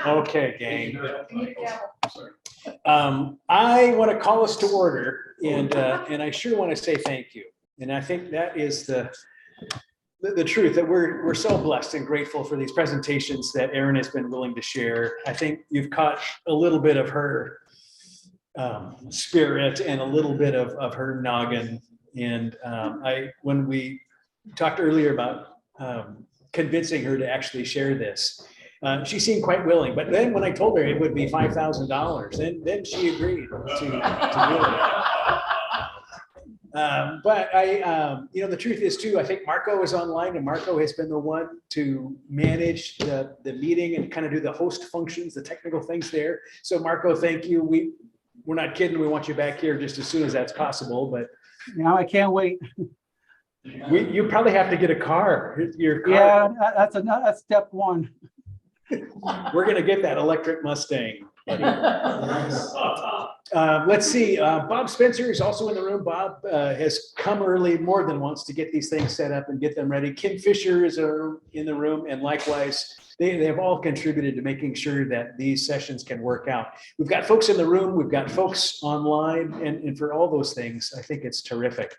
Okay, gang. I want to call us to order, and I sure want to say thank you. And I think that is the truth, that we're so blessed and grateful for these presentations that Erin has been willing to share. I think you've caught a little bit of her spirit and a little bit of her noggin. And when we talked earlier about convincing her to actually share this, she seemed quite willing. But then when I told her it would be $5,000, then she agreed to do it. But the truth is too, I think Marco is online, and Marco has been the one to manage the meeting and kind of do the host functions, the technical things there. So Marco, thank you. We're not kidding. We want you back here just as soon as that's possible. But now I can't wait. You probably have to get a car. Your car. Yeah, that's step one. We're gonna get that electric Mustang. Let's see. Bob Spencer is also in the room. Bob has come early more than once to get these things set up and get them ready. Kim Fisher is in the room, and likewise, they have all contributed to making sure that these sessions can work out. We've got folks in the room, we've got folks online, and for all those things, I think it's terrific.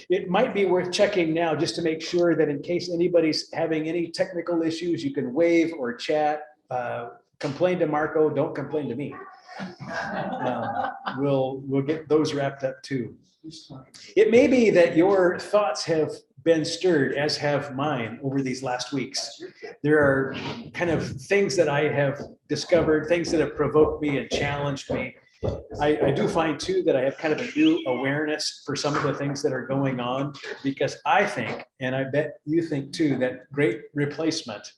It might be worth checking now just to make sure that in case anybody's having any technical issues, you can wave or chat. Complain to Marco, don't complain to me. We'll get those wrapped up too. It may be that your thoughts have been stirred, as have mine, over these last weeks. There are kind of things that I have discovered, things that have provoked me and challenged me. I do find too that I have kind of a new awareness for some of the things that are going on, because I think, and I bet you think too, that great replacement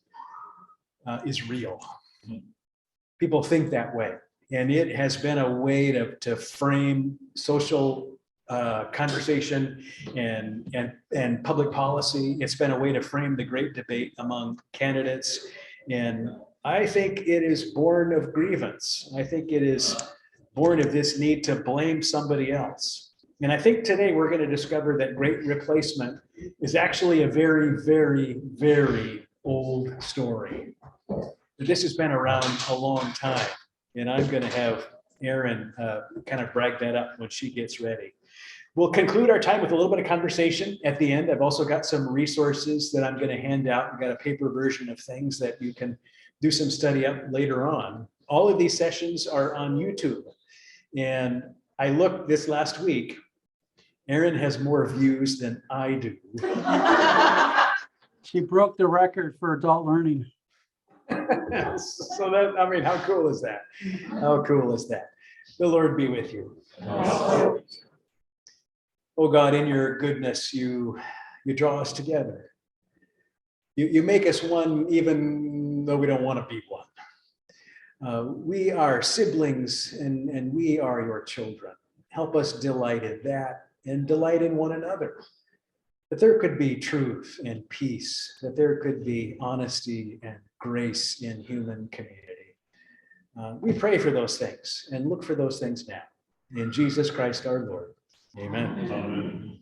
is real. People think that way. And it has been a way to frame social conversation and public policy. It's been a way to frame the great debate among candidates. And I think it is born of grievance. I think it is born of this need to blame somebody else. And I think today we're going to discover that great replacement is actually a very, very, very old story. This has been around a long time. And I'm going to have Erin kind of brag that up when she gets ready. We'll conclude our time with a little bit of conversation at the end. I've also got some resources that I'm going to hand out. I've got a paper version of things that you can do some study up later on. All of these sessions are on YouTube. And I looked this last week, Erin has more views than I do. She broke the record for adult learning. So that, I mean, how cool is that? How cool is that? The Lord be with you. Oh God, in your goodness, you draw us together. You make us one, even though we don't want to be one. We are siblings, and we are your children. Help us delight in that and delight in one another. That there could be truth and peace, that there could be honesty and grace in human community. We pray for those things and look for those things now. In Jesus Christ our Lord. Amen. Amen.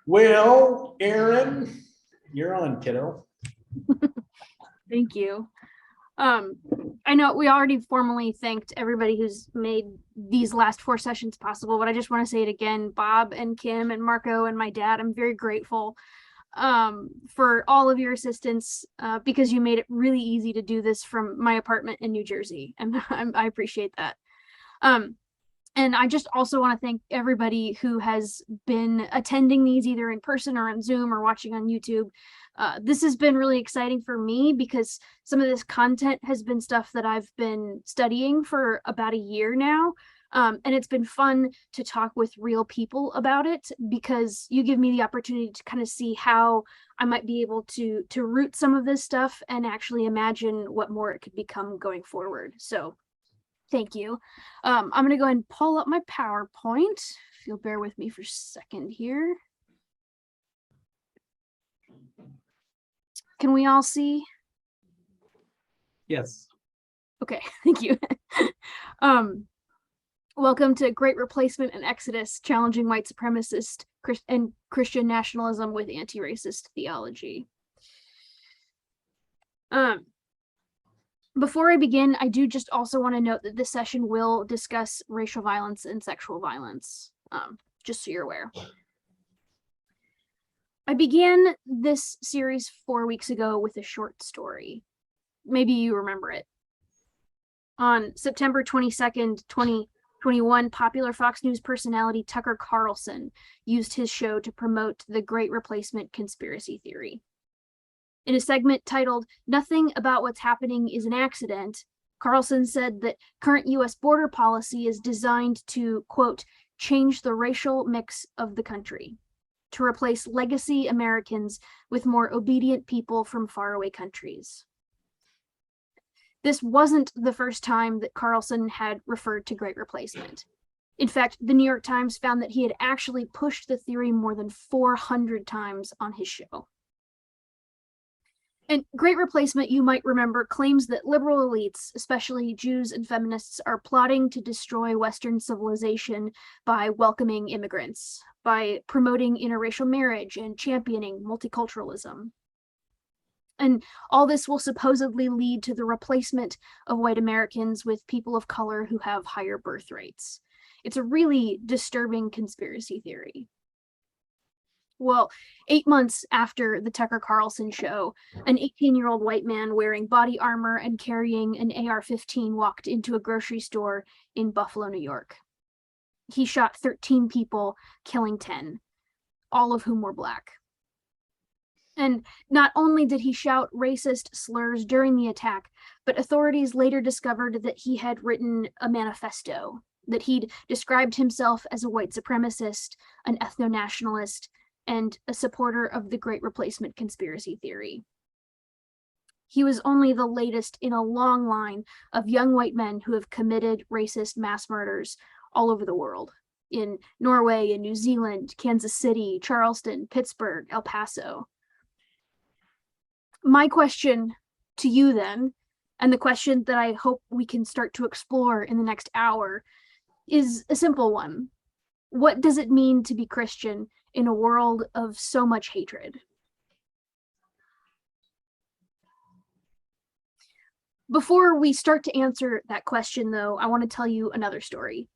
Well, Erin, you're on, kiddo. Thank you. I know we already formally thanked everybody who's made these last 4 sessions possible, but I just want to say it again. Bob and Kim and Marco and my dad, I'm very grateful for all of your assistance because you made it really easy to do this from my apartment in New Jersey, and I appreciate that. And I just also want to thank everybody who has been attending these either in person or on Zoom or watching on YouTube. This has been really exciting for me because some of this content has been stuff that I've been studying for about a year now. And it's been fun to talk with real people about it because you give me the opportunity to kind of see how I might be able to root some of this stuff and actually imagine what more it could become going forward. So thank you. I'm going to go ahead and pull up my PowerPoint. If you'll bear with me for a second here. Can we all see? Yes. Okay, thank you. Welcome to Great Replacement and Exodus, Challenging White Supremacist and Christian Nationalism with Anti-Racist Theology. Before I begin, I do just also want to note that this session will discuss racial violence and sexual violence, just so you're aware. I began this series 4 weeks ago with a short story. Maybe you remember it. On September 22nd, 2021, popular Fox News personality Tucker Carlson used his show to promote the Great Replacement conspiracy theory. In a segment titled, "Nothing About What's Happening is an Accident," Carlson said that current US border policy is designed to, quote, change the racial mix of the country, to replace legacy Americans with more obedient people from faraway countries. This wasn't the first time that Carlson had referred to Great Replacement. In fact, the New York Times found that he had actually pushed the theory more than 400 times on his show. And Great Replacement, you might remember, claims that liberal elites, especially Jews and feminists, are plotting to destroy Western civilization by welcoming immigrants, by promoting interracial marriage and championing multiculturalism. And all this will supposedly lead to the replacement of white Americans with people of color who have higher birth rates. It's a really disturbing conspiracy theory. Well, 8 months after the Tucker Carlson show, an 18-year-old white man wearing body armor and carrying an AR-15 walked into a grocery store in Buffalo, New York. He shot 13 people, killing 10, all of whom were Black. And not only did he shout racist slurs during the attack, but authorities later discovered that he had written a manifesto, that he'd described himself as a white supremacist, an ethno-nationalist, and a supporter of the Great Replacement conspiracy theory. He was only the latest in a long line of young white men who have committed racist mass murders all over the world, in Norway and New Zealand, Kansas City, Charleston, Pittsburgh, El Paso. My question to you then, and the question that I hope we can start to explore in the next hour, is a simple one. What does it mean to be Christian in a world of so much hatred? Before we start to answer that question, though, I want to tell you another story.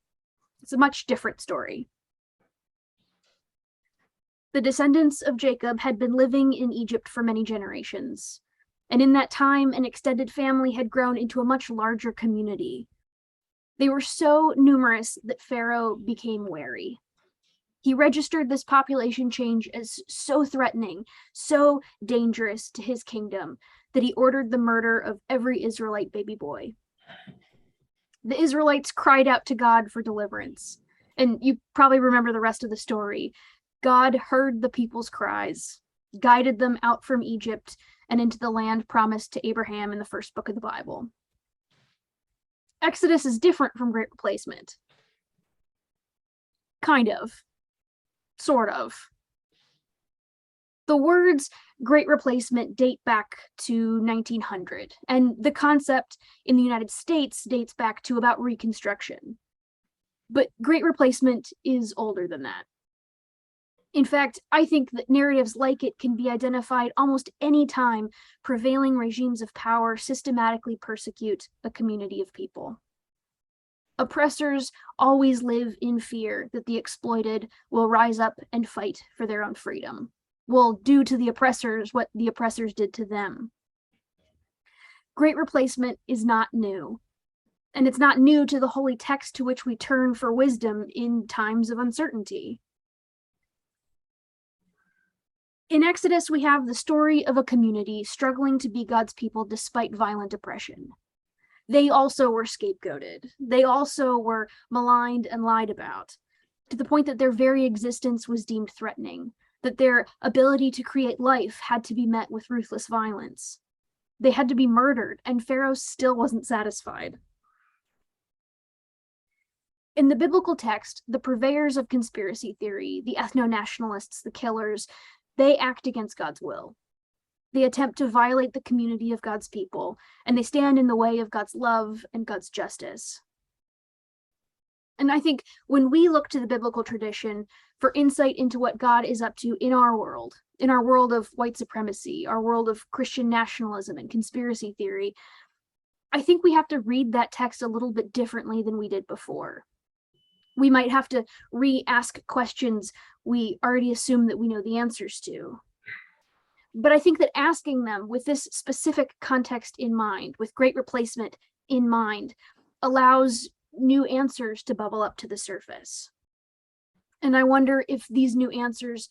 It's a much different story. The descendants of Jacob had been living in Egypt for many generations, and in that time, an extended family had grown into a much larger community. They were so numerous that Pharaoh became wary. He registered this population change as so threatening, so dangerous to his kingdom, that he ordered the murder of every Israelite baby boy. The Israelites cried out to God for deliverance, and you probably remember the rest of the story. God heard the people's cries, guided them out from Egypt and into the land promised to Abraham in the first book of the Bible. Exodus is different from Great Replacement. Kind of. Sort of. The words Great Replacement date back to 1900, and the concept in the United States dates back to about Reconstruction. But Great Replacement is older than that. In fact, I think that narratives like it can be identified almost any time prevailing regimes of power systematically persecute a community of people. Oppressors always live in fear that the exploited will rise up and fight for their own freedom, will do to the oppressors what the oppressors did to them. Great Replacement is not new, and it's not new to the holy text to which we turn for wisdom in times of uncertainty. In Exodus, we have the story of a community struggling to be God's people despite violent oppression. They also were scapegoated. They also were maligned and lied about, to the point that their very existence was deemed threatening, that their ability to create life had to be met with ruthless violence. They had to be murdered, and Pharaoh still wasn't satisfied. In the biblical text, the purveyors of conspiracy theory, the ethno-nationalists, the killers, they act against God's will. They attempt to violate the community of God's people, and they stand in the way of God's love and God's justice. And I think when we look to the biblical tradition for insight into what God is up to in our world of white supremacy, our world of Christian nationalism and conspiracy theory, I think we have to read that text a little bit differently than we did before. We might have to re-ask questions we already assume that we know the answers to. But I think that asking them with this specific context in mind, with Great Replacement in mind, allows new answers to bubble up to the surface. And I wonder if these new answers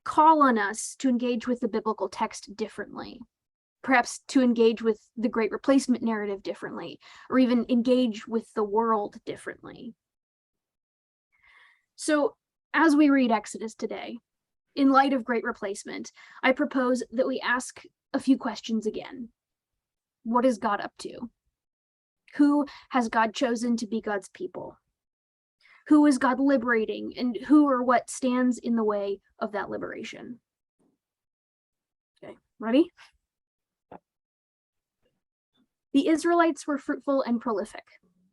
call on us to engage with the biblical text differently, perhaps to engage with the Great Replacement narrative differently, or even engage with the world differently. So as we read Exodus today, in light of Great Replacement, I propose that we ask a few questions again. What is God up to? Who has God chosen to be God's people? Who is God liberating, and who or what stands in the way of that liberation? Okay, ready? The Israelites were fruitful and prolific.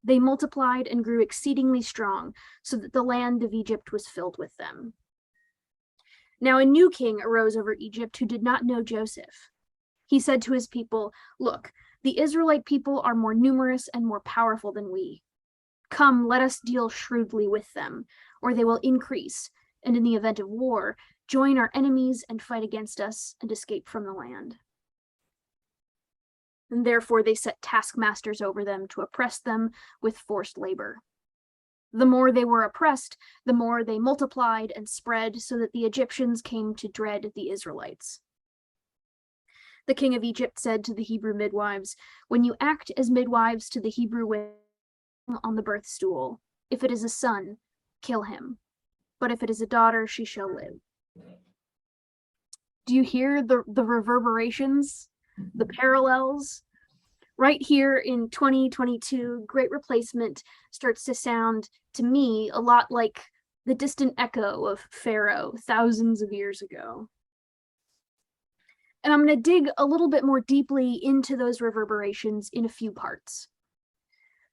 They multiplied and grew exceedingly strong, so that the land of Egypt was filled with them. Now a new king arose over Egypt who did not know Joseph. He said to his people, "Look, the Israelite people are more numerous and more powerful than we. Come, let us deal shrewdly with them, or they will increase, and in the event of war, join our enemies and fight against us and escape from the land." And therefore they set taskmasters over them to oppress them with forced labor. The more they were oppressed, the more they multiplied and spread, so that the Egyptians came to dread the Israelites. The king of Egypt said to the Hebrew midwives, "When you act as midwives to the Hebrew women on the birth stool, if it is a son, kill him. But if it is a daughter, she shall live." Do you hear the reverberations, the parallels? Right here in 2022, Great Replacement starts to sound, to me, a lot like the distant echo of Pharaoh thousands of years ago. And I'm going to dig a little bit more deeply into those reverberations in a few parts.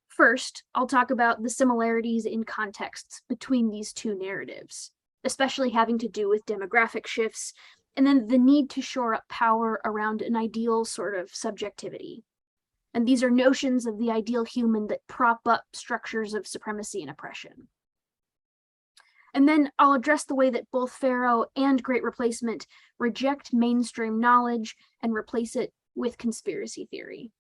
First, I'll talk about the similarities in contexts between these two narratives, especially having to do with demographic shifts, and then the need to shore up power around an ideal sort of subjectivity. And these are notions of the ideal human that prop up structures of supremacy and oppression. And then I'll address the way that both Pharaoh and Great Replacement reject mainstream knowledge and replace it with conspiracy theory.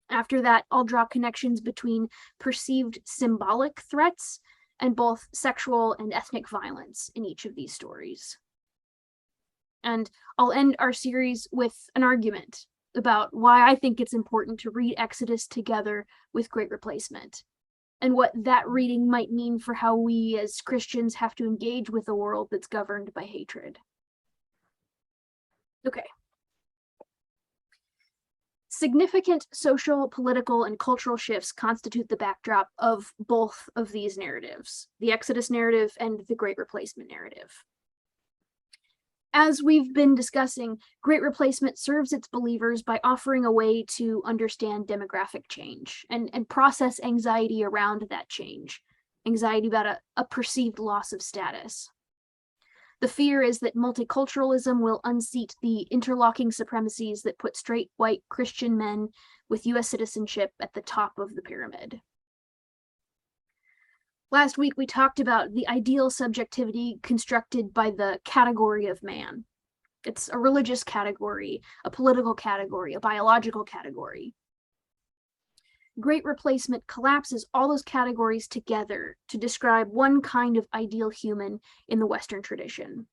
After that, I'll draw connections between perceived symbolic threats and both sexual and ethnic violence in each of these stories. And I'll end our series with an argument about why I think it's important to read Exodus together with Great Replacement, and what that reading might mean for how we as Christians have to engage with a world that's governed by hatred. Okay. Significant social, political, and cultural shifts constitute the backdrop of both of these narratives, the Exodus narrative and the Great Replacement narrative. As we've been discussing, Great Replacement serves its believers by offering a way to understand demographic change and process anxiety around that change, anxiety about a perceived loss of status. The fear is that multiculturalism will unseat the interlocking supremacies that put straight white Christian men with US citizenship at the top of the pyramid. Last week, we talked about the ideal subjectivity constructed by the category of man. It's a religious category, a political category, a biological category. Great Replacement collapses all those categories together to describe one kind of ideal human in the Western tradition,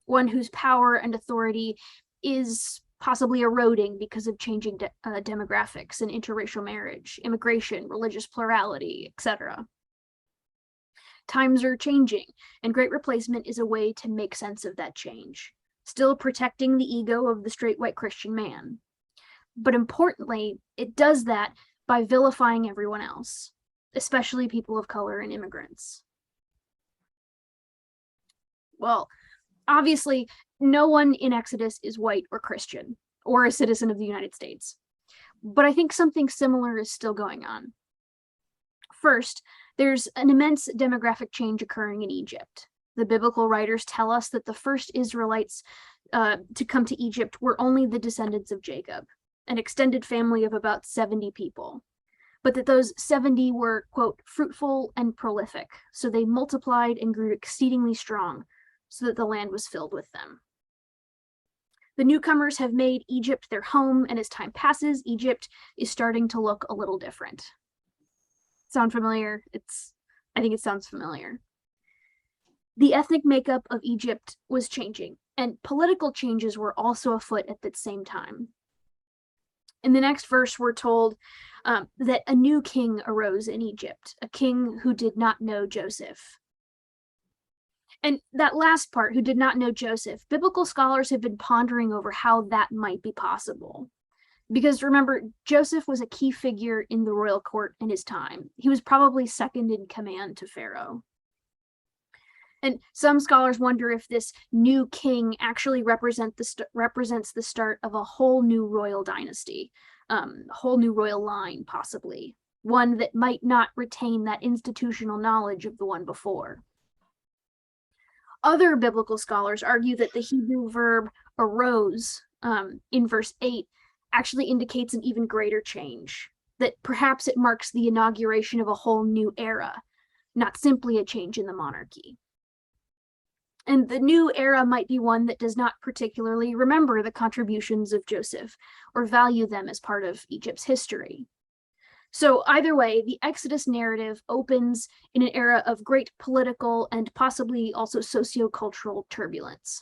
one whose power and authority is possibly eroding because of changing demographics and interracial marriage, immigration, religious plurality, etc. Times are changing, and Great Replacement is a way to make sense of that change, still protecting the ego of the straight white Christian man. But importantly, it does that by vilifying everyone else, especially people of color and immigrants. Well, obviously, no one in Exodus is white or Christian, or a citizen of the United States. But I think something similar is still going on. First, there's an immense demographic change occurring in Egypt. The biblical writers tell us that the first Israelites to come to Egypt were only the descendants of Jacob. an extended family of about 70 people, but that those 70 were, quote, fruitful and prolific, so they multiplied and grew exceedingly strong, so that the land was filled with them. The newcomers have made Egypt their home, and as time passes, Egypt is starting to look a little different. Sound familiar? I think it sounds familiar. The ethnic makeup of Egypt was changing, and political changes were also afoot at the same time. In the next verse, we're told that a new king arose in Egypt, a king who did not know Joseph. And that last part, who did not know Joseph, biblical scholars have been pondering over how that might be possible. Because remember, Joseph was a key figure in the royal court in his time. He was probably second in command to Pharaoh. And some scholars wonder if this new king actually represents the start of a whole new royal dynasty, a whole new royal line, possibly, one that might not retain that institutional knowledge of the one before. Other biblical scholars argue that the Hebrew verb arose in verse 8 actually indicates an even greater change, that perhaps it marks the inauguration of a whole new era, not simply a change in the monarchy. And the new era might be one that does not particularly remember the contributions of Joseph or value them as part of Egypt's history. So either way, the Exodus narrative opens in an era of great political and possibly also sociocultural turbulence.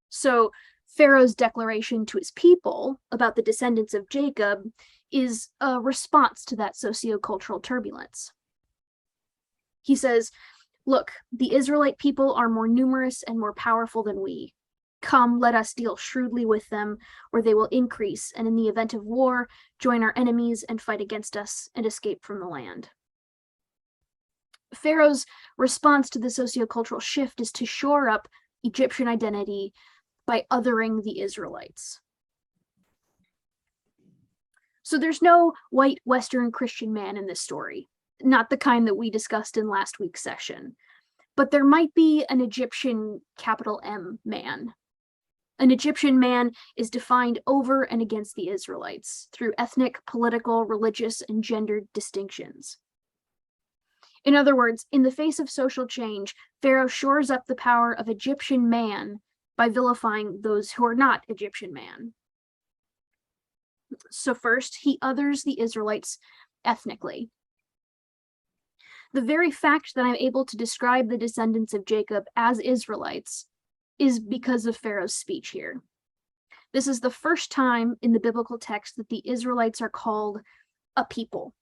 So Pharaoh's declaration to his people about the descendants of Jacob is a response to that sociocultural turbulence. He says, "Look, the Israelite people are more numerous and more powerful than we. Come, let us deal shrewdly with them, or they will increase, and in the event of war, join our enemies and fight against us and escape from the land." Pharaoh's response to the sociocultural shift is to shore up Egyptian identity by othering the Israelites. So there's no white Western Christian man in this story, not the kind that we discussed in last week's session, but there might be an Egyptian capital M man. An Egyptian man is defined over and against the Israelites through ethnic, political, religious, and gendered distinctions. In other words, in the face of social change, Pharaoh shores up the power of Egyptian man by vilifying those who are not Egyptian man. So first, he others the Israelites ethnically. The very fact that I'm able to describe the descendants of Jacob as Israelites is because of Pharaoh's speech here. This is the first time in the biblical text that the Israelites are called a people.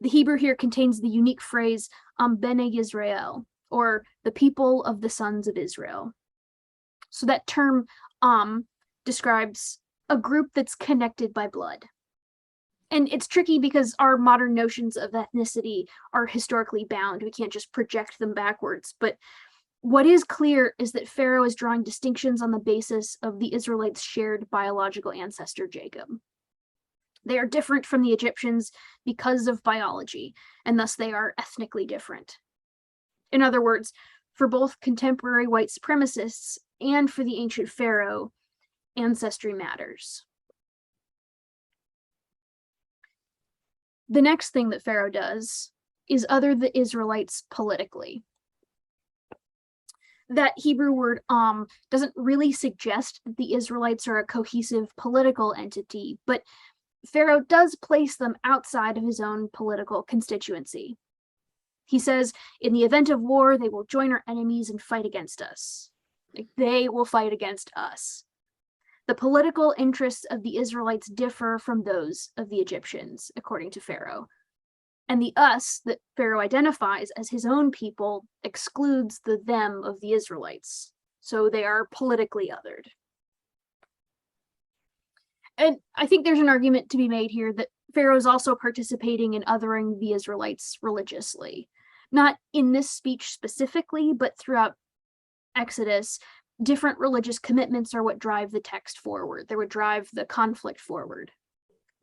The Hebrew here contains the unique phrase, Bene Yisrael, or the people of the sons of Israel. So that term describes a group that's connected by blood. And it's tricky because our modern notions of ethnicity are historically bound. We can't just project them backwards. But what is clear is that Pharaoh is drawing distinctions on the basis of the Israelites' shared biological ancestor, Jacob. They are different from the Egyptians because of biology, and thus they are ethnically different. In other words, for both contemporary white supremacists and for the ancient Pharaoh, ancestry matters. The next thing that Pharaoh does is other the Israelites politically. That Hebrew word doesn't really suggest that the Israelites are a cohesive political entity, but Pharaoh does place them outside of his own political constituency. He says, in the event of war, they will join our enemies and fight against us. Like, they will fight against us. The political interests of the Israelites differ from those of the Egyptians, according to Pharaoh. And the us that Pharaoh identifies as his own people excludes the them of the Israelites. So they are politically othered. And I think there's an argument to be made here that Pharaoh is also participating in othering the Israelites religiously. Not in this speech specifically, but throughout Exodus, different religious commitments are what drive the text forward. They would drive the conflict forward.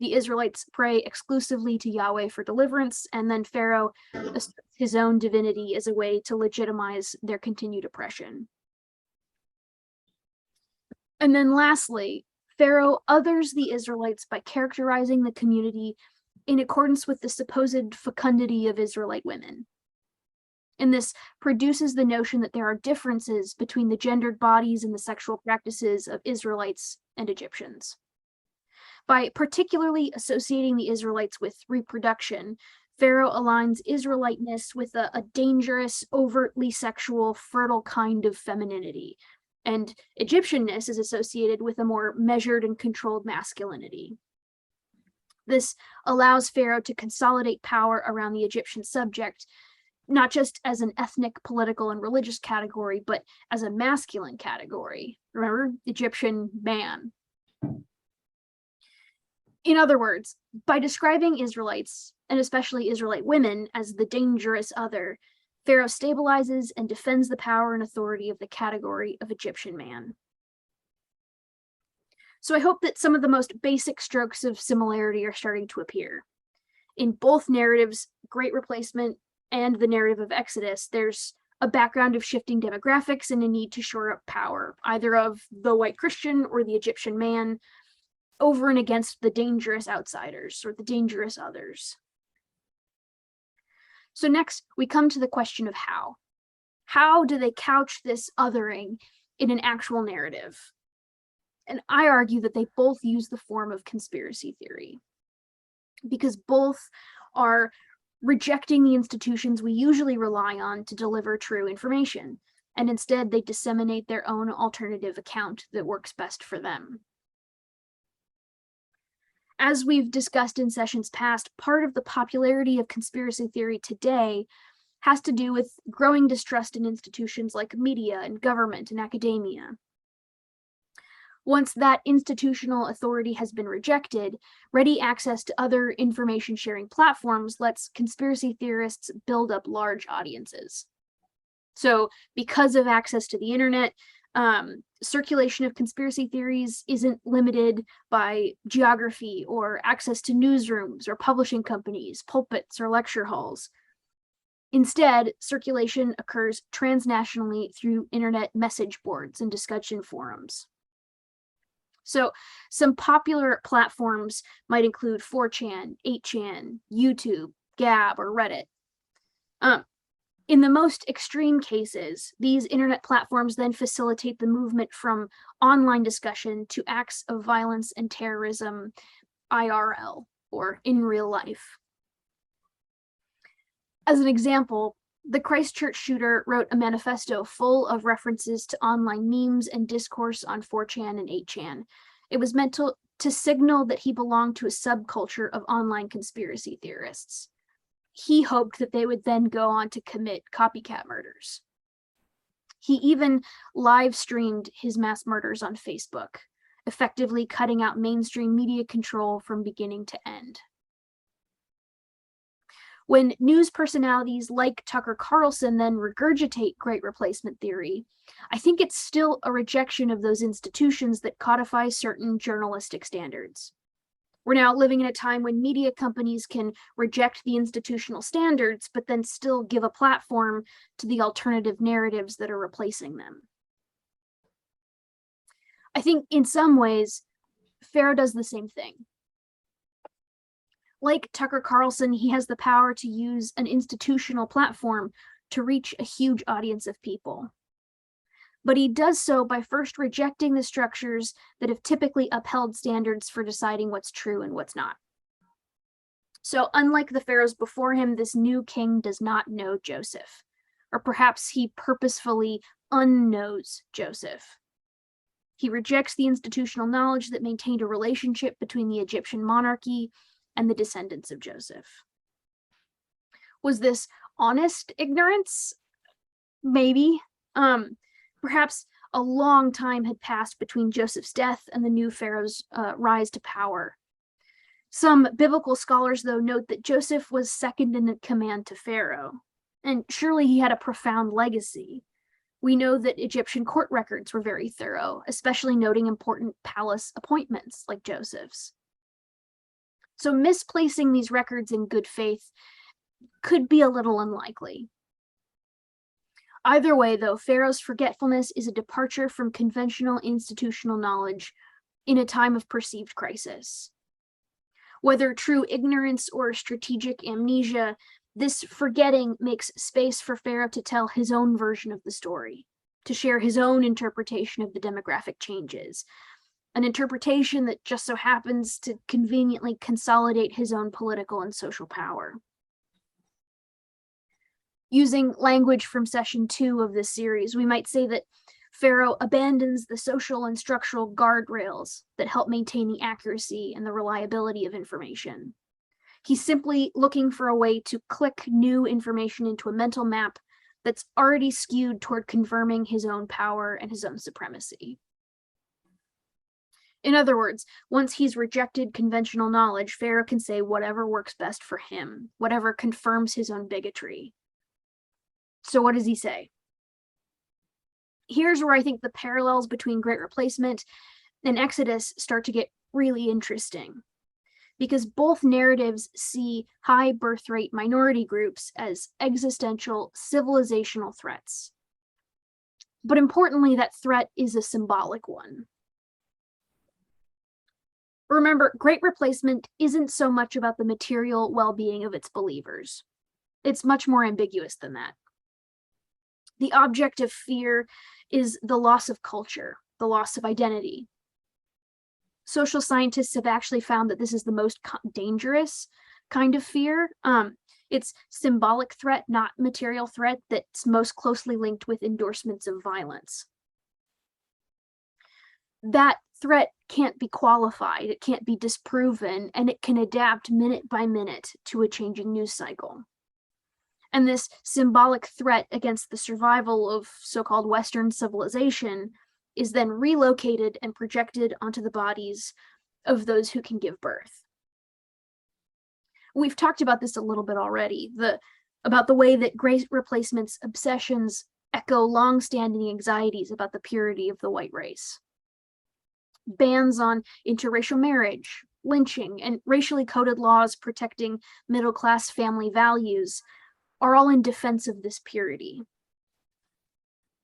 The Israelites pray exclusively to Yahweh for deliverance, and then Pharaoh asserts his own divinity as a way to legitimize their continued oppression. And then lastly, Pharaoh others the Israelites by characterizing the community in accordance with the supposed fecundity of Israelite women. And this produces the notion that there are differences between the gendered bodies and the sexual practices of Israelites and Egyptians. By particularly associating the Israelites with reproduction, Pharaoh aligns Israeliteness with a dangerous, overtly sexual, fertile kind of femininity, and Egyptianness is associated with a more measured and controlled masculinity. This allows Pharaoh to consolidate power around the Egyptian subject, not just as an ethnic, political, and religious category, but as a masculine category. Remember, Egyptian man. In other words, by describing Israelites, and especially Israelite women, as the dangerous other, Pharaoh stabilizes and defends the power and authority of the category of Egyptian man. So I hope that some of the most basic strokes of similarity are starting to appear. In both narratives, Great Replacement and the narrative of Exodus, there's a background of shifting demographics and a need to shore up power, either of the white Christian or the Egyptian man, over and against the dangerous outsiders or the dangerous others. So next, we come to the question of how. How do they couch this othering in an actual narrative? And I argue that they both use the form of conspiracy theory, because both are rejecting the institutions we usually rely on to deliver true information, and instead they disseminate their own alternative account that works best for them. As we've discussed in sessions past, part of the popularity of conspiracy theory today has to do with growing distrust in institutions like media and government and academia. Once that institutional authority has been rejected, ready access to other information sharing platforms lets conspiracy theorists build up large audiences. So because of access to the internet, circulation of conspiracy theories isn't limited by geography or access to newsrooms or publishing companies, pulpits, or lecture halls. Instead, circulation occurs transnationally through internet message boards and discussion forums. So some popular platforms might include 4chan, 8chan, YouTube, Gab, or Reddit. In the most extreme cases, these internet platforms then facilitate the movement from online discussion to acts of violence and terrorism IRL, or in real life. As an example, the Christchurch shooter wrote a manifesto full of references to online memes and discourse on 4chan and 8chan. It was meant to signal that he belonged to a subculture of online conspiracy theorists. He hoped that they would then go on to commit copycat murders. He even live streamed his mass murders on Facebook, effectively cutting out mainstream media control from beginning to end. When news personalities like Tucker Carlson then regurgitate Great Replacement theory, I think it's still a rejection of those institutions that codify certain journalistic standards. We're now living in a time when media companies can reject the institutional standards, but then still give a platform to the alternative narratives that are replacing them. I think in some ways, Pharaoh does the same thing. Like Tucker Carlson, he has the power to use an institutional platform to reach a huge audience of people. But he does so by first rejecting the structures that have typically upheld standards for deciding what's true and what's not. So unlike the pharaohs before him, this new king does not know Joseph, or perhaps he purposefully unknows Joseph. He rejects the institutional knowledge that maintained a relationship between the Egyptian monarchy and the descendants of Joseph. Was this honest ignorance? Maybe. Perhaps a long time had passed between Joseph's death and the new pharaoh's rise to power. Some biblical scholars, though, note that Joseph was second in command to Pharaoh, and surely he had a profound legacy. We know that Egyptian court records were very thorough, especially noting important palace appointments like Joseph's. So misplacing these records in good faith could be a little unlikely. Either way, though, Pharaoh's forgetfulness is a departure from conventional institutional knowledge in a time of perceived crisis. Whether true ignorance or strategic amnesia, this forgetting makes space for Pharaoh to tell his own version of the story, to share his own interpretation of the demographic changes, an interpretation that just so happens to conveniently consolidate his own political and social power. Using language from session 2 of this series, we might say that Pharaoh abandons the social and structural guardrails that help maintain the accuracy and the reliability of information. He's simply looking for a way to click new information into a mental map that's already skewed toward confirming his own power and his own supremacy. In other words, once he's rejected conventional knowledge, Pharaoh can say whatever works best for him, whatever confirms his own bigotry. So what does he say? Here's where I think the parallels between Great Replacement and Exodus start to get really interesting, because both narratives see high birth rate minority groups as existential civilizational threats. But importantly, that threat is a symbolic one. Remember, Great Replacement isn't so much about the material well-being of its believers. It's much more ambiguous than that. The object of fear is the loss of culture, the loss of identity. Social scientists have actually found that this is the most dangerous kind of fear. It's symbolic threat, not material threat, that's most closely linked with endorsements of violence. That threat can't be qualified, it can't be disproven, and it can adapt minute by minute to a changing news cycle. And this symbolic threat against the survival of so-called Western civilization is then relocated and projected onto the bodies of those who can give birth. We've talked about this a little bit already, about the way that Great Replacement's obsessions echo long-standing anxieties about the purity of the white race. Bans on interracial marriage, lynching, and racially coded laws protecting middle-class family values are all in defense of this purity.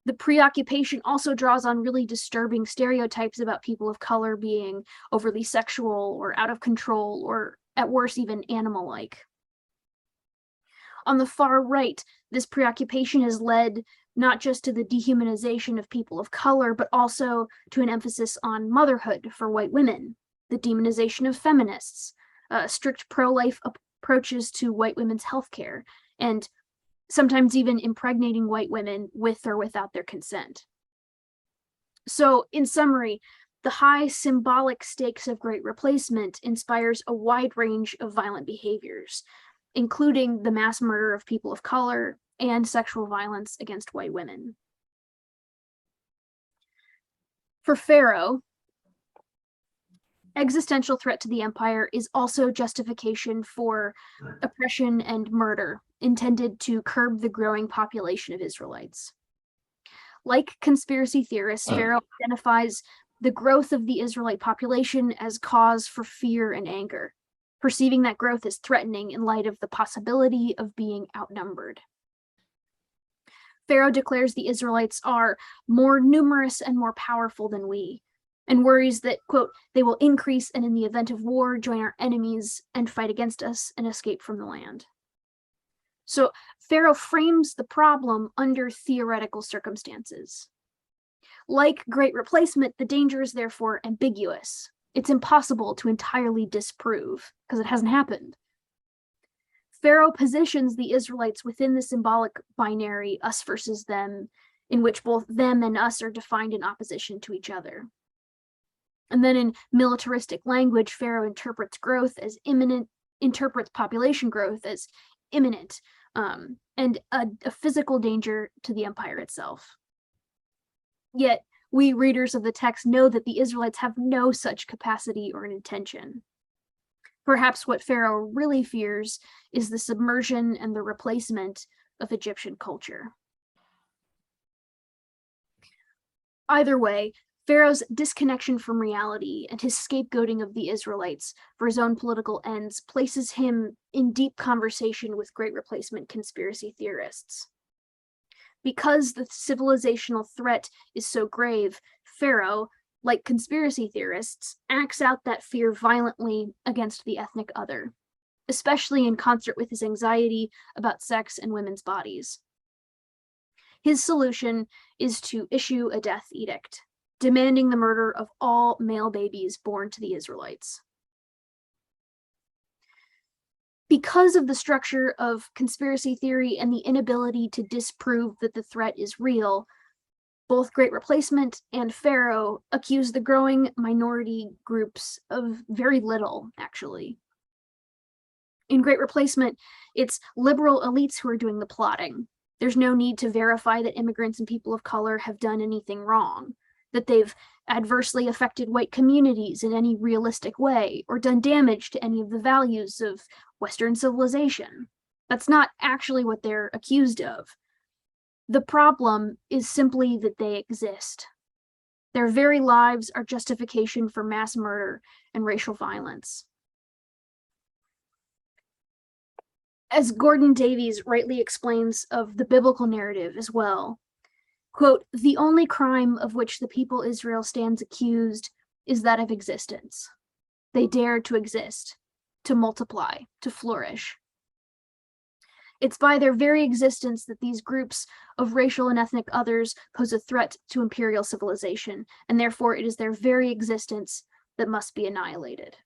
The preoccupation also draws on really disturbing stereotypes about people of color being overly sexual or out of control, or at worst, even animal-like. On the far right, this preoccupation has led not just to the dehumanization of people of color, but also to an emphasis on motherhood for white women, the demonization of feminists, strict pro-life approaches to white women's healthcare, and sometimes even impregnating white women with or without their consent. So, in summary, the high symbolic stakes of Great Replacement inspires a wide range of violent behaviors, including the mass murder of people of color and sexual violence against white women. For Pharaoh, existential threat to the empire is also justification for oppression and murder intended to curb the growing population of Israelites. Like conspiracy theorists, Pharaoh identifies the growth of the Israelite population as cause for fear and anger, perceiving that growth as threatening in light of the possibility of being outnumbered. Pharaoh declares the Israelites are more numerous and more powerful than we, and worries that, quote, they will increase and in the event of war join our enemies and fight against us and escape from the land. So Pharaoh frames the problem under theoretical circumstances. Like Great Replacement, the danger is therefore ambiguous. It's impossible to entirely disprove because it hasn't happened. Pharaoh positions the Israelites within the symbolic binary us versus them, in which both them and us are defined in opposition to each other. And then in militaristic language, Pharaoh interprets growth as imminent, interprets population growth as imminent, and a physical danger to the empire itself. Yet, we readers of the text know that the Israelites have no such capacity or intention. Perhaps what Pharaoh really fears is the submersion and the replacement of Egyptian culture. Either way, Pharaoh's disconnection from reality and his scapegoating of the Israelites for his own political ends places him in deep conversation with Great Replacement conspiracy theorists. Because the civilizational threat is so grave, Pharaoh, like conspiracy theorists, acts out that fear violently against the ethnic other, especially in concert with his anxiety about sex and women's bodies. His solution is to issue a death edict, demanding the murder of all male babies born to the Israelites. Because of the structure of conspiracy theory and the inability to disprove that the threat is real, both Great Replacement and Pharaoh accuse the growing minority groups of very little, actually. In Great Replacement, it's liberal elites who are doing the plotting. There's no need to verify that immigrants and people of color have done anything wrong, that they've adversely affected white communities in any realistic way, or done damage to any of the values of Western civilization. That's not actually what they're accused of. The problem is simply that they exist. Their very lives are justification for mass murder and racial violence. As Gordon Davies rightly explains of the biblical narrative as well, quote, "The only crime of which the people Israel stands accused is that of existence. They dare to exist, to multiply, to flourish. It's by their very existence that these groups of racial and ethnic others pose a threat to imperial civilization, and therefore it is their very existence that must be annihilated."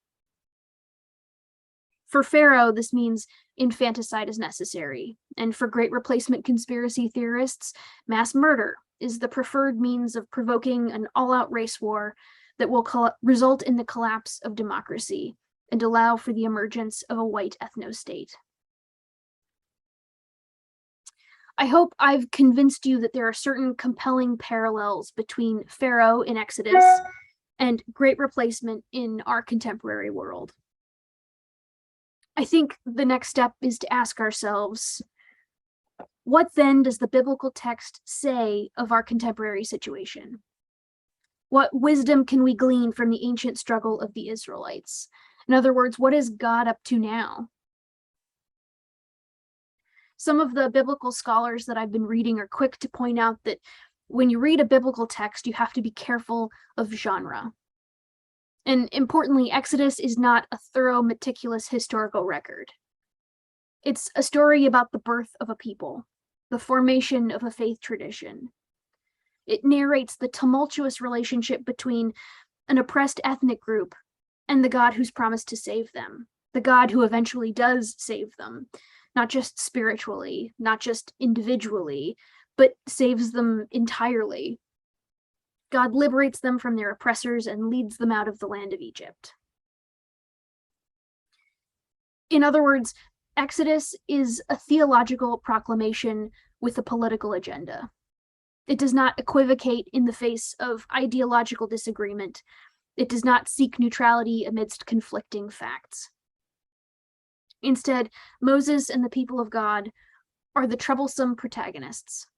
For Pharaoh, this means infanticide is necessary, and for Great Replacement conspiracy theorists, mass murder is the preferred means of provoking an all-out race war that will result in the collapse of democracy and allow for the emergence of a white ethno-state. I hope I've convinced you that there are certain compelling parallels between Pharaoh in Exodus and Great Replacement in our contemporary world. I think the next step is to ask ourselves, what then does the biblical text say of our contemporary situation? What wisdom can we glean from the ancient struggle of the Israelites? In other words, what is God up to now? Some of the biblical scholars that I've been reading are quick to point out that when you read a biblical text, you have to be careful of genre. And importantly, Exodus is not a thorough, meticulous historical record. It's a story about the birth of a people, the formation of a faith tradition. It narrates the tumultuous relationship between an oppressed ethnic group and the God who's promised to save them, the God who eventually does save them, not just spiritually, not just individually, but saves them entirely. God liberates them from their oppressors and leads them out of the land of Egypt. In other words, Exodus is a theological proclamation with a political agenda. It does not equivocate in the face of ideological disagreement. It does not seek neutrality amidst conflicting facts. Instead, Moses and the people of God are the troublesome protagonists.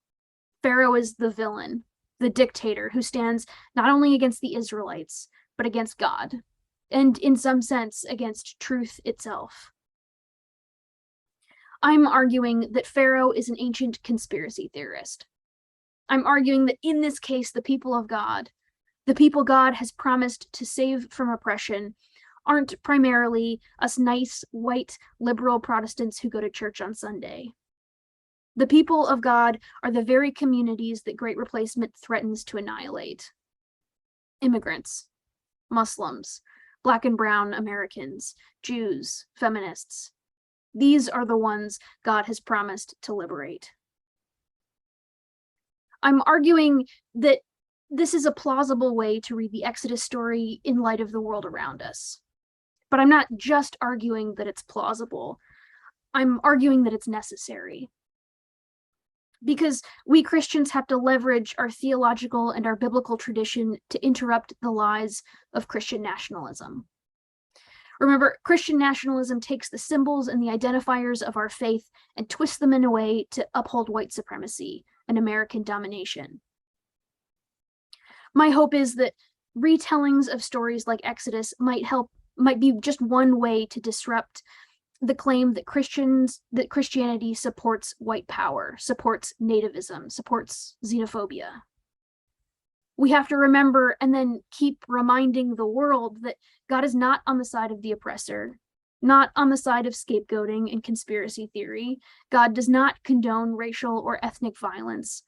Pharaoh is the villain, the dictator who stands not only against the Israelites, but against God, and in some sense, against truth itself. I'm arguing that Pharaoh is an ancient conspiracy theorist. I'm arguing that in this case, the people of God, the people God has promised to save from oppression, aren't primarily us nice, white, liberal Protestants who go to church on Sunday. The people of God are the very communities that Great Replacement threatens to annihilate. Immigrants, Muslims, Black and brown Americans, Jews, feminists. These are the ones God has promised to liberate. I'm arguing that this is a plausible way to read the Exodus story in light of the world around us. But I'm not just arguing that it's plausible. I'm arguing that it's necessary. Because we Christians have to leverage our theological and our biblical tradition to interrupt the lies of Christian nationalism. Remember, Christian nationalism takes the symbols and the identifiers of our faith and twists them in a way to uphold white supremacy and American domination. My hope is that retellings of stories like Exodus might be just one way to disrupt the claim that Christianity supports white power, supports nativism, supports xenophobia. we have to remember and then keep reminding the world that God is not on the side of the oppressor, not on the side of scapegoating and conspiracy theory. God does not condone racial or ethnic violence.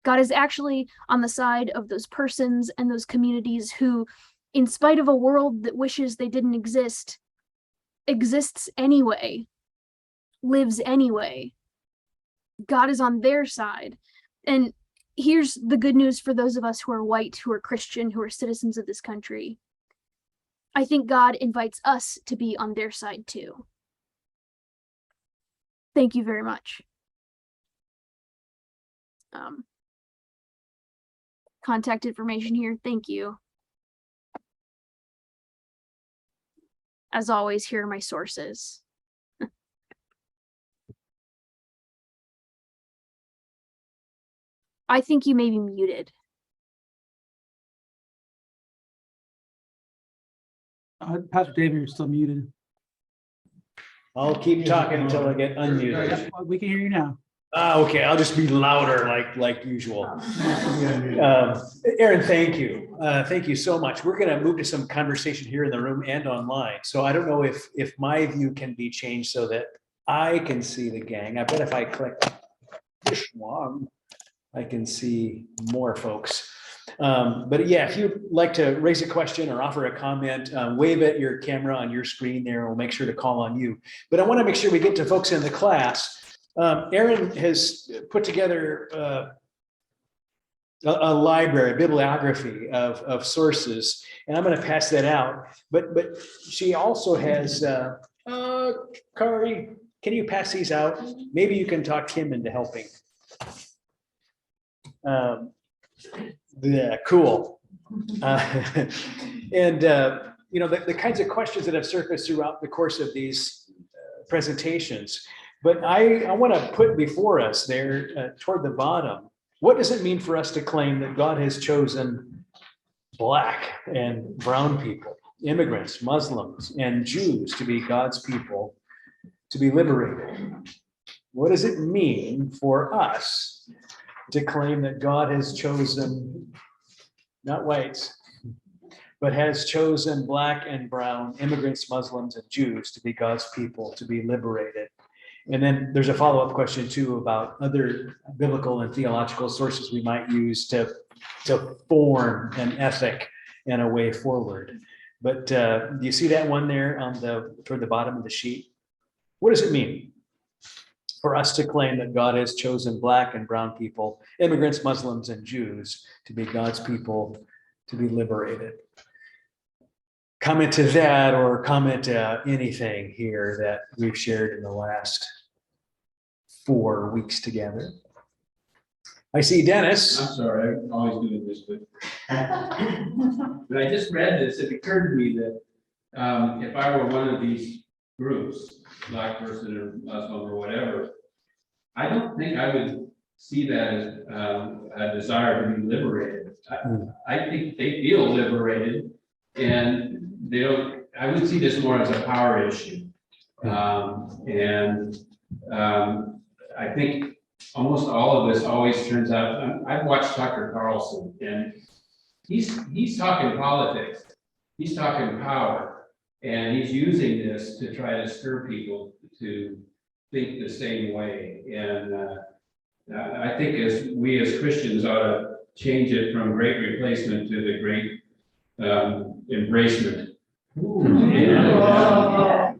God is actually on the side of those persons and those communities who, in spite of a world that wishes they didn't exist, exists anyway, lives anyway. God is on their side. And here's the good news for those of us who are white, who are Christian, who are citizens of this country. I think God invites us to be on their side too. Thank you very much. Contact information here. Thank you. As always, here are my sources. I think you may be muted. Pastor David, you're still muted. I'll keep talking until I get unmuted. We can hear you now. Okay, I'll just be louder like usual. Aaron, thank you. Thank you so much. We're gonna move to some conversation here in the room and online. So I don't know if my view can be changed so that I can see the gang. I bet if I click this one, I can see more folks. But yeah, if you'd like to raise a question or offer a comment, wave at your camera on your screen there. We'll make sure to call on you. But I want to make sure we get to folks in the class. Aaron has put together a library, a bibliography of sources, and I'm going to pass that out. But she also has, Kari, can you pass these out? Maybe you can talk Kim into helping. Yeah, cool. And you know, the kinds of questions that have surfaced throughout the course of these presentations. But I want to put before us there toward the bottom, what does it mean for us to claim that God has chosen Black and brown people, immigrants, Muslims, and Jews to be God's people, to be liberated? What does it mean for us to claim that God has chosen, not whites, but has chosen Black and brown immigrants, Muslims, and Jews to be God's people, to be liberated? And then there's a follow-up question too about other biblical and theological sources we might use to form an ethic and a way forward. But do you see that one there on toward the bottom of the sheet? What does it mean for us to claim that God has chosen Black and brown people, immigrants, Muslims, and Jews to be God's people, to be liberated? Comment to that, or comment anything here that we've shared in the last 4 weeks together. I see Dennis. I'm sorry, I'm always doing this, but but I just read this. It occurred to me that if I were one of these groups, Black person or Muslim or whatever, I don't think I would see that as a desire to be liberated. I think they feel liberated, and they don't. I would see this more as a power issue, I think almost all of this always turns out. I've watched Tucker Carlson, and he's talking politics, he's talking power, and he's using this to try to stir people to think the same way. And I think we as Christians ought to change it from great replacement to the great embracement. And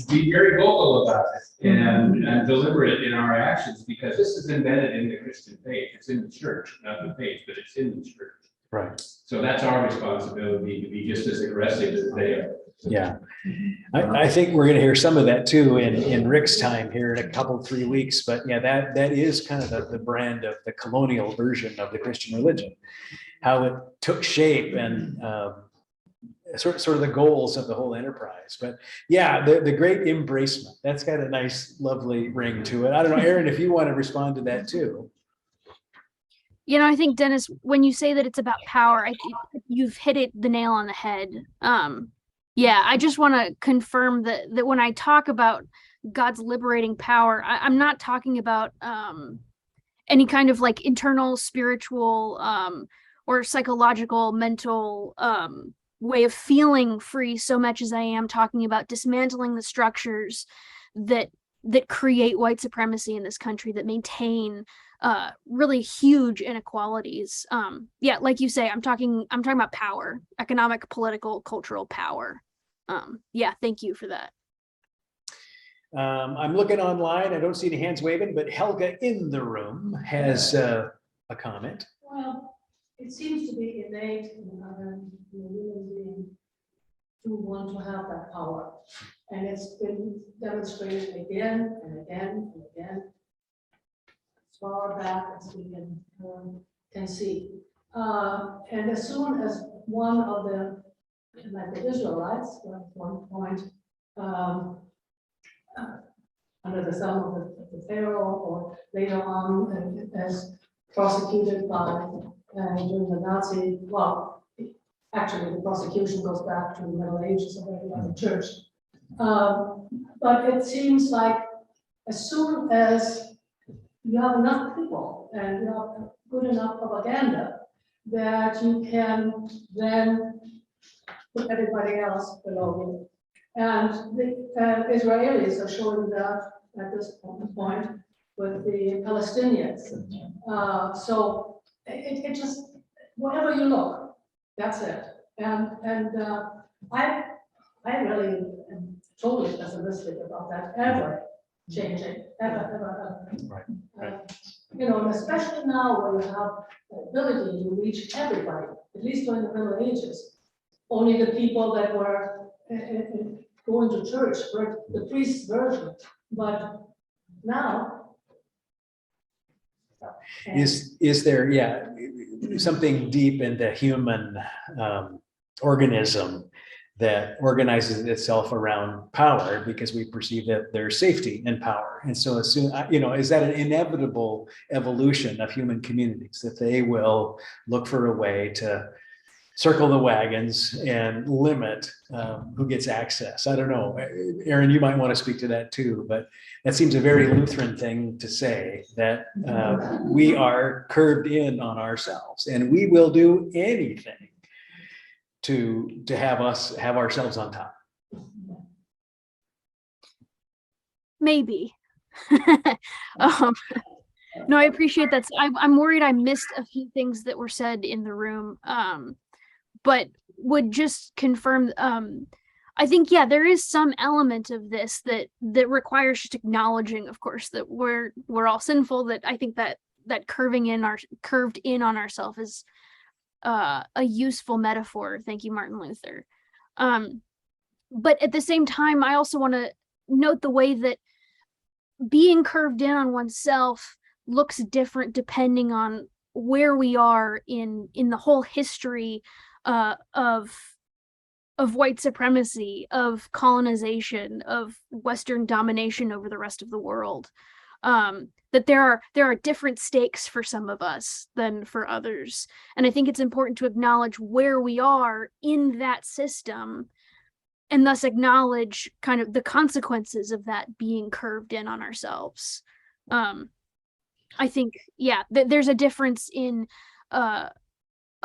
be very vocal about it and deliberate in our actions, because this is embedded in the Christian faith. It's in the church, not the faith, but it's in the church. Right. So that's our responsibility, to be just as aggressive as they are. Yeah, I think we're going to hear some of that too in Rick's time here in a couple, 3 weeks. But yeah, that is kind of the brand of the colonial version of the Christian religion, how it took shape and sort of the goals of the whole enterprise. But yeah, the great embracement, that's got a nice, lovely ring to it. I don't know, Aaron, if you want to respond to that too. You know, I think, Dennis, when you say that it's about power, you've hit the nail on the head. Yeah, I just want to confirm that when I talk about God's liberating power, I'm not talking about any kind of like internal spiritual or psychological, mental way of feeling free so much as I am talking about dismantling the structures that create white supremacy in this country, that maintain really huge inequalities. Yeah, like you say, I'm talking about power, economic, political, cultural power. Yeah, thank you for that. I'm looking online. I don't see any hands waving, but Helga in the room has a comment. Well, it seems to be innate in other human beings to want to have that power. And it's been demonstrated again and again and again, as far back as we can see. And as soon as one of the, like the Israelites, at one point, under the thumb of the Pharaoh, or later on as prosecuted by during the Nazi, well, actually the prosecution goes back to the Middle Ages already by the church. But it seems like as soon as you have enough people and you have good enough propaganda that you can then put everybody else below you. And the Israelis are showing that at this point with the Palestinians. So it just, wherever you look, that's it. And I really am totally pessimistic about that ever changing, ever. Right. You know, and especially now where you have the ability to reach everybody, at least during the Middle Ages. Only the people that were going to church were the priest's version, but now. Is there, something deep in the human organism that organizes itself around power because we perceive that there's safety in power. And so as soon, is that an inevitable evolution of human communities, that they will look for a way to circle the wagons and limit who gets access? I don't know. Aaron, you might want to speak to that too, but that seems a very Lutheran thing to say, that we are curved in on ourselves and we will do anything to have ourselves on top. Maybe. No, I appreciate that. I'm worried I missed a few things that were said in the room, but would just confirm. I think, yeah, there is some element of this that requires just acknowledging, of course, that we're all sinful. That I think that curved in on ourselves is a useful metaphor. Thank you, Martin Luther. But at the same time, I also want to note the way that being curved in on oneself looks different depending on where we are in the whole history of white supremacy, of colonization, of Western domination over the rest of the world. That there are different stakes for some of us than for others. And I think it's important to acknowledge where we are in that system and thus acknowledge kind of the consequences of that being curved in on ourselves. I think, yeah, there's a difference in a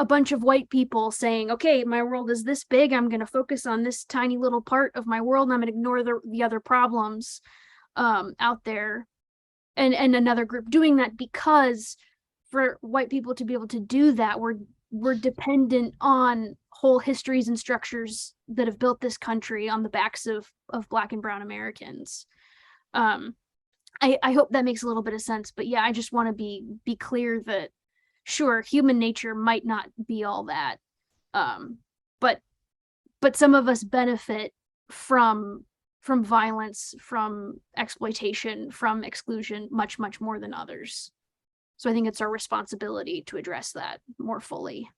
bunch of white people saying, okay, my world is this big, I'm going to focus on this tiny little part of my world and I'm going to ignore the other problems out there. And another group doing that, because for white people to be able to do that, we're dependent on whole histories and structures that have built this country on the backs of Black and Brown Americans. I hope that makes a little bit of sense, but yeah, I just want to be clear that sure, human nature might not be all that, but some of us benefit from violence, from exploitation, from exclusion, much more than others. So I think it's our responsibility to address that more fully.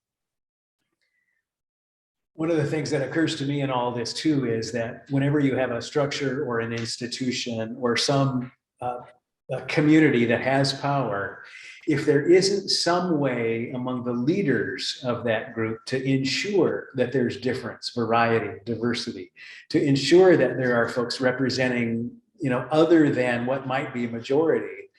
One of the things that occurs to me in all this too is that whenever you have a structure or an institution or some a community that has power, if there isn't some way among the leaders of that group to ensure that there's difference, variety, diversity, to ensure that there are folks representing, other than what might be a majority,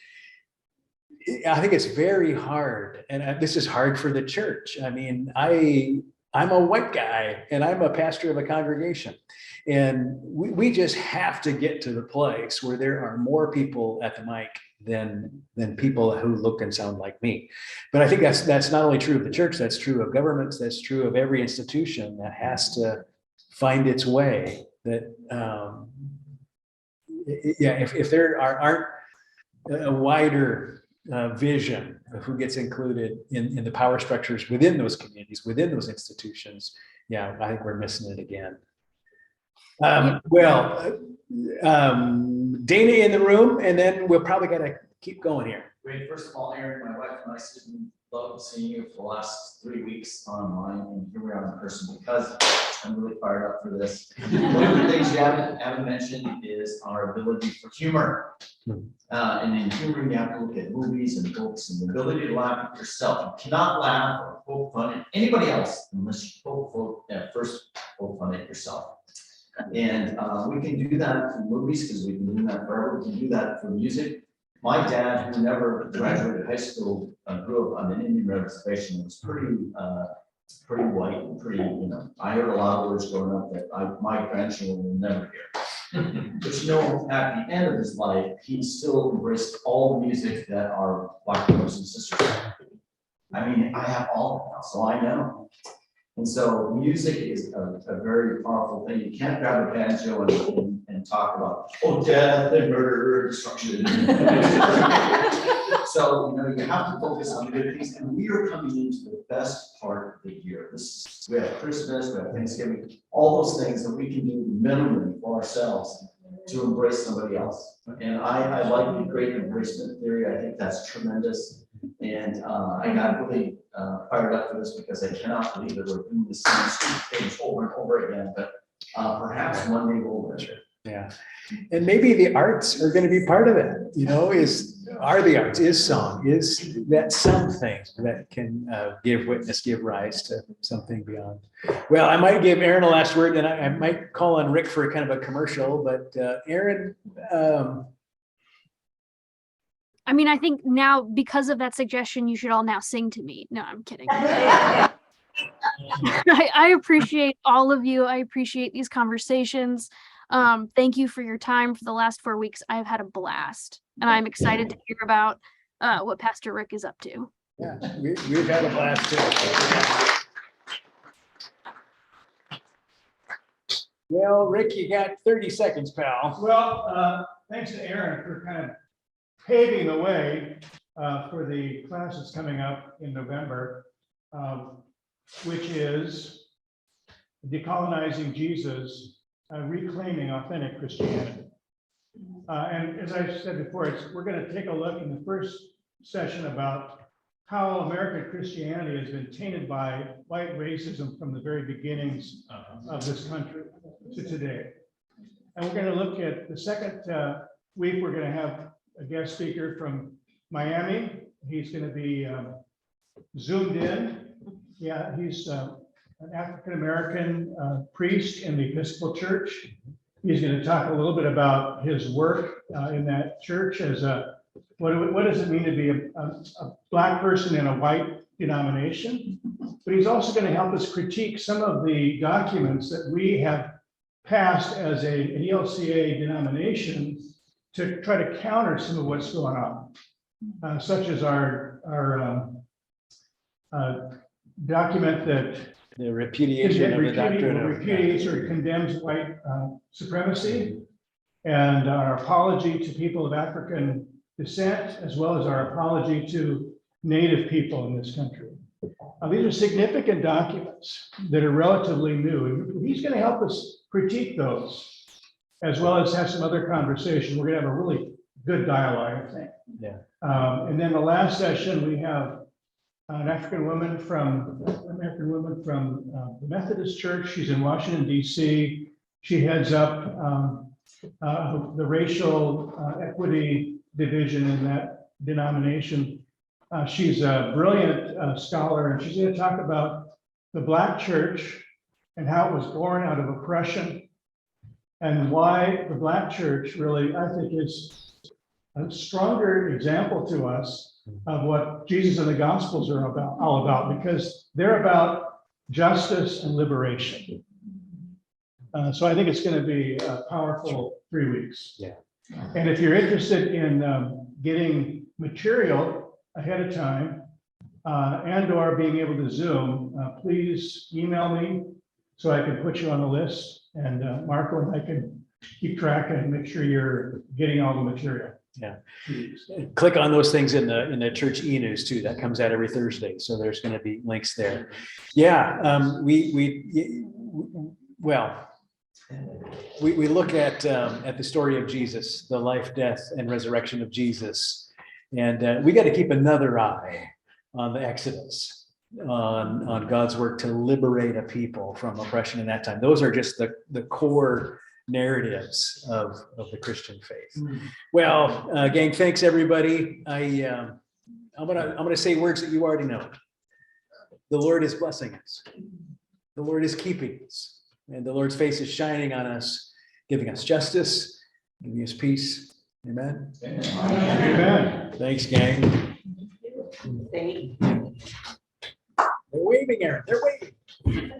I think it's very hard, and this is hard for the church. I mean, I'm a white guy and I'm a pastor of a congregation. And we just have to get to the place where there are more people at the mic than people who look and sound like me. But I think that's not only true of the church, that's true of governments, that's true of every institution that has to find its way. That if there aren't a wider vision of who gets included in the power structures within those communities, within those institutions, I think we're missing it again. Dana in the room, and then we'll probably gotta keep going here. Great. First of all, Aaron, my wife and I love seeing you for the last 3 weeks online, and here we are in person because I'm really fired up for this. One of the things you haven't mentioned is our ability for humor. And in humor, you have to look at movies and books and the ability to laugh at yourself. You cannot laugh or poke fun at anybody else unless you first poke fun at yourself. And we can do that through movies because we've been doing that forever. We can do that through music. My dad, who never graduated high school, grew up on an Indian reservation. It was pretty white and pretty, I heard a lot of words growing up that my grandchildren will never hear. But at the end of his life, he still embraced all the music that our Black brothers and sisters have. I mean, I have all of it now, so I know. And so music is a very powerful thing. You can't grab a banjo and talk about, death and murder, destruction. So, you have to focus on good things. And we are coming into the best part of the year. We have Christmas, we have Thanksgiving, all those things that we can do minimally for ourselves to embrace somebody else. And I like the great embracement theory. I think that's tremendous. And I got really fired up for this because I cannot believe that we're doing the same page over and over again, but perhaps one day we'll learn. Yeah. And maybe the arts are going to be part of it, are the arts, is song, is that something that can give witness, give rise to something beyond. Well, I might give Aaron a last word, and I might call on Rick for kind of a commercial, but Aaron. I mean, I think now because of that suggestion, you should all now sing to me. No, I'm kidding. I appreciate all of you. I appreciate these conversations. Thank you for your time for the last 4 weeks. I've had a blast, and I'm excited to hear about what Pastor Rick is up to. Yeah, we've had a blast too. Well, Rick, you got 30 seconds, pal. Well, thanks to Aaron for kind of paving the way for the classes coming up in November, which is Decolonizing Jesus, Reclaiming Authentic Christianity. And as I said before, we're going to take a look in the first session about how American Christianity has been tainted by white racism from the very beginnings of this country to today. And we're going to look at the second week, we're going to have a guest speaker from Miami. He's going to be zoomed in. Yeah, he's an African-American priest in the Episcopal Church. He's going to talk a little bit about his work in that church as what does it mean to be a Black person in a white denomination. But he's also going to help us critique some of the documents that we have passed as an ELCA denomination to try to counter some of what's going on, such as our document that the repudiation of the doctrine of repudiates or condemns white supremacy, and our apology to people of African descent, as well as our apology to Native people in this country. These are significant documents that are relatively new, and he's going to help us critique those, as well as have some other conversation. We're going to have a really good dialogue, I think. Yeah. And then the last session, we have an African woman from the Methodist Church. She's in Washington, D.C. She heads up the racial equity division in that denomination. She's a brilliant scholar, and she's going to talk about the Black church and how it was born out of oppression, and why the Black church really, I think, is a stronger example to us of what Jesus and the Gospels are all about, because they're about justice and liberation. So I think it's going to be a powerful 3 weeks. Yeah. And if you're interested in getting material ahead of time and or being able to Zoom, please email me so I can put you on the list, and Marco and I can keep track and make sure you're getting all the material. Yeah. Click on those things in the church e-news too. That comes out every Thursday. So there's going to be links there. Yeah. We look at the story of Jesus, the life, death, and resurrection of Jesus. And we got to keep another eye on the Exodus, on God's work to liberate a people from oppression in that time. Those are just the core narratives of the Christian faith. Well, gang, thanks everybody. I'm gonna say words that you already know. The Lord is blessing us. The Lord is keeping us, and the Lord's face is shining on us, giving us justice, giving us peace. Amen. Amen. Thanks, gang. They're waving, Aaron. They're waving.